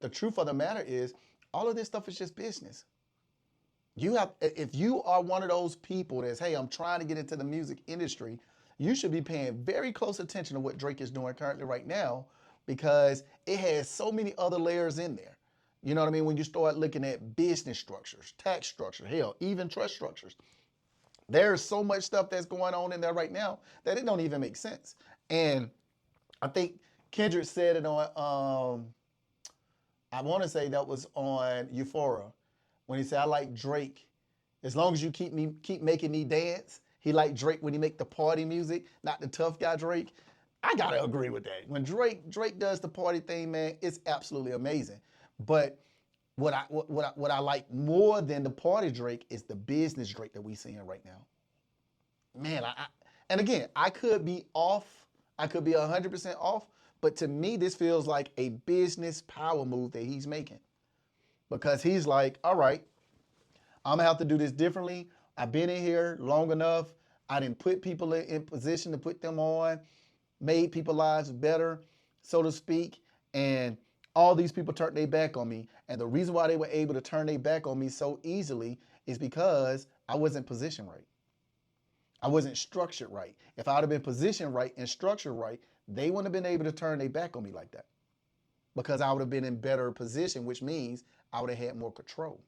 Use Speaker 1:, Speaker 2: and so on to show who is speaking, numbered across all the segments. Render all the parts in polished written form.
Speaker 1: the truth of the matter is, all of this stuff is just business. You have, if you are one of those people that's, hey, I'm trying to get into the music industry, you should be paying very close attention to what Drake is doing currently right now because it has so many other layers in there. You know what I mean? When you start looking at business structures, tax structure, hell, even trust structures, there's so much stuff that's going on in there right now that it don't even make sense. And I think Kendrick said it on, I want to say that was on Euphoria when he said, "I like Drake as long as you keep making me dance." He liked Drake when he make the party music, not the tough guy Drake. I gotta agree with that. When Drake does the party thing, man, it's absolutely amazing. But what I like more than the party Drake is the business Drake that we seeing right now. Man, and again, I could be off. I could be 100% off. But to me, this feels like a business power move that he's making because he's like, all right, I'm gonna have to do this differently. I've been in here long enough. I didn't put people in position to put them on, made people's lives better, so to speak. And all these people turned their back on me. And the reason why they were able to turn their back on me so easily is because I wasn't positioned right. I wasn't structured right. If I would have been positioned right and structured right, they wouldn't have been able to turn their back on me like that because I would have been in better position, which means I would have had more control.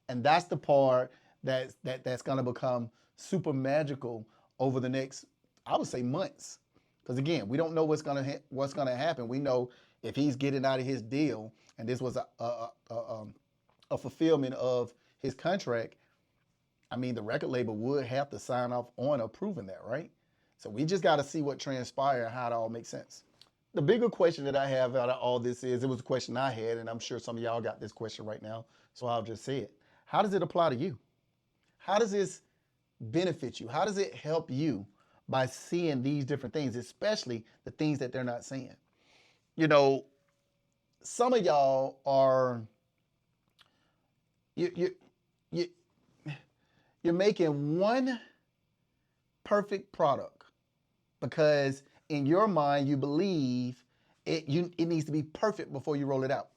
Speaker 1: And that's the part that's going to become super magical over the next, I would say, months. Because again, we don't know what's gonna happen. We know if he's getting out of his deal, and this was a fulfillment of his contract. I mean, the record label would have to sign off on approving that, right? So we just got to see what transpired, how it all makes sense. The bigger question that I have out of all this is, it was a question I had, and I'm sure some of y'all got this question right now, so I'll just say it. How does it apply to you? How does this benefit you? How does it help you by seeing these different things, especially the things that they're not seeing? You know, some of y'all are you you you're making one perfect product because in your mind you believe it needs to be perfect before you roll it out.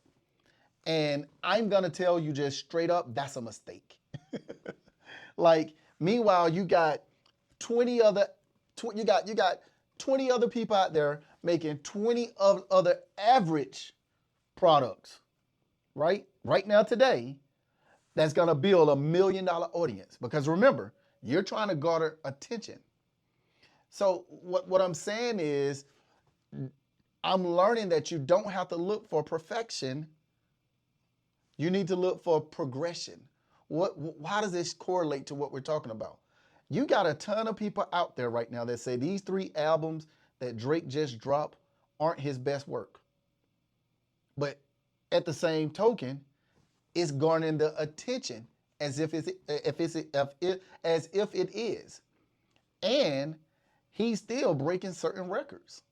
Speaker 1: And I'm gonna tell you just straight up, that's a mistake. Like, meanwhile, you got 20 other you got 20 other people out there making 20 other average products, right? Right now today, that's gonna build $1 million audience. Because remember, you're trying to garner attention. So what I'm saying is, I'm learning that you don't have to look for perfection. You need to look for progression. How does this correlate to what we're talking about? You got a ton of people out there right now that say these 3 albums that Drake just dropped aren't his best work. But at the same token, it's garnering the attention as if it is. And he's still breaking certain records.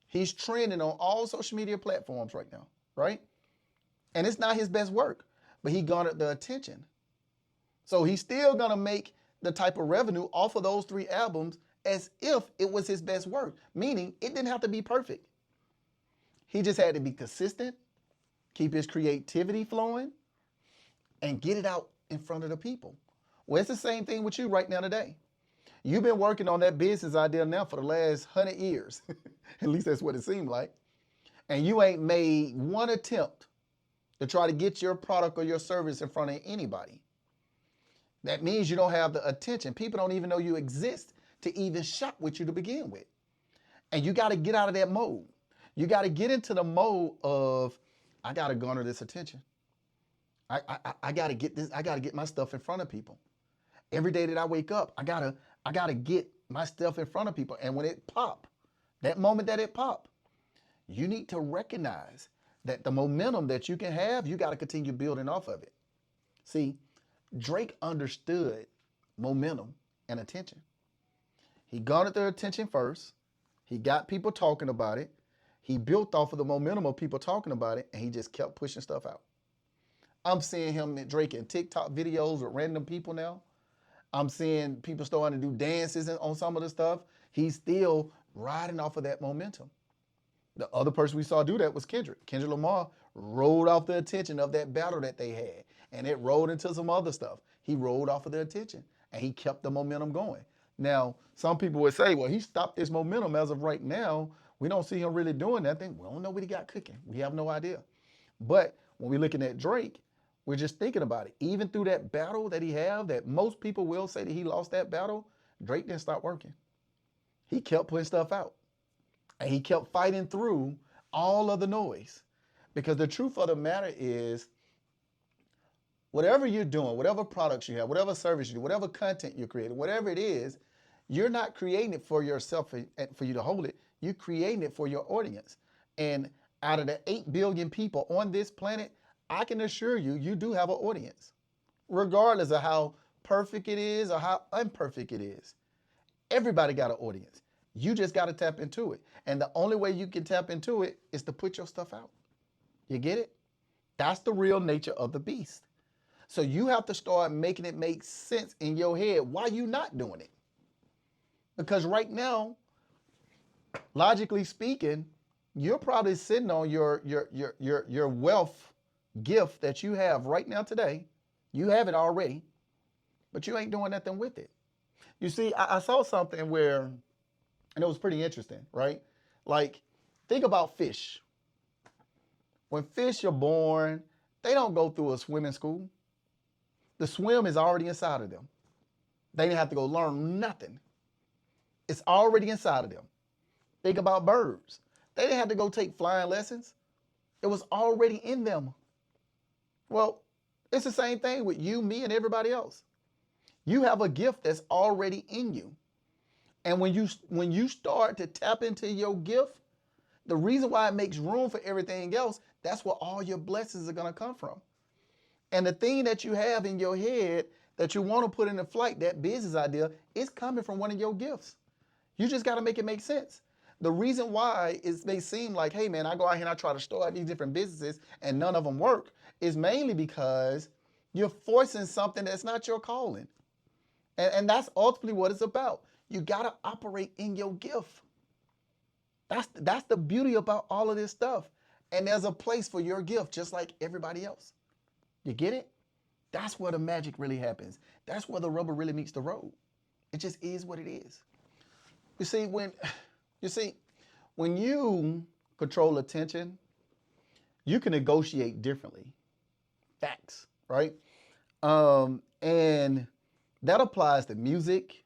Speaker 1: He's trending on all social media platforms right now, right? And it's not his best work, but he garnered the attention. So he's still gonna make the type of revenue off of those 3 albums as if it was his best work, meaning it didn't have to be perfect. He just had to be consistent, keep his creativity flowing, and get it out in front of the people. Well, it's the same thing with you right now today. You've been working on that business idea now for the last 100 years. At least that's what it seemed like. And you ain't made one attempt to try to get your product or your service in front of anybody. That means you don't have the attention. People don't even know you exist to even shop with you to begin with. And you got to get out of that mode. You got to get into the mode of, I got to garner this attention. I got to get this. I got to get my stuff in front of people. Every day that I wake up, I gotta get my stuff in front of people. And when it pop, that moment that it pop, you need to recognize that the momentum that you can have, you got to continue building off of it. See, Drake understood momentum and attention. He garnered their attention first. He got people talking about it. He built off of the momentum of people talking about it, and he just kept pushing stuff out. I'm seeing him, Drake, in TikTok videos with random people now. I'm seeing people starting to do dances on some of the stuff. He's still riding off of that momentum. The other person we saw do that was Kendrick. Kendrick Lamar rolled off the attention of that battle that they had. And it rolled into some other stuff. He rolled off of their attention and he kept the momentum going. Now, some people would say, well, he stopped this momentum as of right now. We don't see him really doing that thing. We don't know what he got cooking. We have no idea. But when we're looking at Drake, we're just thinking about it. Even through that battle that he had, that most people will say that he lost that battle, Drake didn't stop working. He kept putting stuff out. And he kept fighting through all of the noise. Because the truth of the matter is, whatever you're doing, whatever products you have, whatever service you do, whatever content you're creating, whatever it is, you're not creating it for yourself and for you to hold it. You're creating it for your audience. And out of the 8 billion people on this planet, I can assure you, you do have an audience, regardless of how perfect it is or how imperfect it is. Everybody got an audience. You just got to tap into it. And the only way you can tap into it is to put your stuff out. You get it? That's the real nature of the beast. So you have to start making it make sense in your head why you not doing it. Because right now, logically speaking, you're probably sitting on your wealth gift that you have right now today. You have it already, but you ain't doing nothing with it. You see, I saw something where, and it was pretty interesting, right? Like, think about fish. When fish are born, they don't go through a swimming school. The swim is already inside of them. They didn't have to go learn nothing. It's already inside of them. Think about birds. They didn't have to go take flying lessons. It was already in them. Well, it's the same thing with you, me, and everybody else. You have a gift that's already in you. And when you start to tap into your gift, the reason why it makes room for everything else, that's where all your blessings are going to come from. And the thing that you have in your head that you want to put into flight, that business idea, is coming from one of your gifts. You just got to make it make sense. The reason why it may seem like, hey man, I go out here and I try to start these different businesses and none of them work, is mainly because you're forcing something that's not your calling. And that's ultimately what it's about. You got to operate in your gift. That's the beauty about all of this stuff. And there's a place for your gift just like everybody else. You get it? That's where the magic really happens. That's where the rubber really meets the road. It just is what it is. You see, when you control attention, you can negotiate differently. Facts, right? And that applies to music.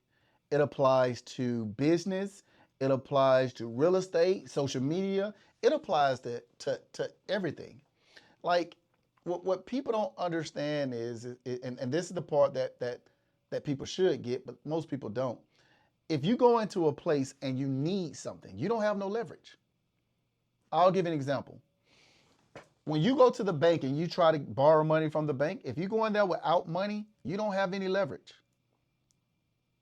Speaker 1: It applies to business. It applies to real estate, social media. It applies to everything. Like, what people don't understand is, and this is the part that people should get, but most people don't. If you go into a place and you need something, you don't have no leverage. I'll give an example. When you go to the bank and you try to borrow money from the bank, if you go in there without money, you don't have any leverage.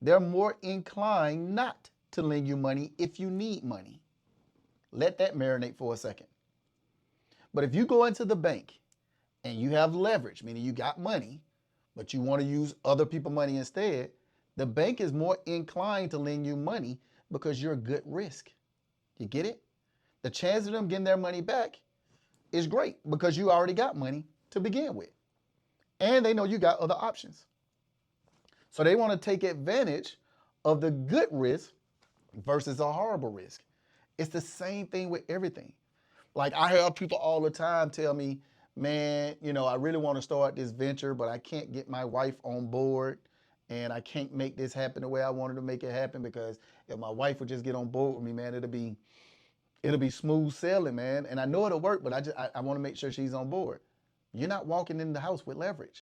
Speaker 1: They're more inclined not to lend you money if you need money. Let that marinate for a second. But if you go into the bank and you have leverage, meaning you got money, but you want to use other people's money instead, the bank is more inclined to lend you money because you're a good risk. You get it? The chance of them getting their money back is great because you already got money to begin with. And they know you got other options. So they want to take advantage of the good risk versus a horrible risk. It's the same thing with everything. Like, I have people all the time tell me, man, I really want to start this venture, but I can't get my wife on board. And I can't make this happen the way I wanted to make it happen, because if my wife would just get on board with me, man, it'll be smooth sailing, man. And I know it'll work, but I want to make sure she's on board. You're not walking in the house with leverage.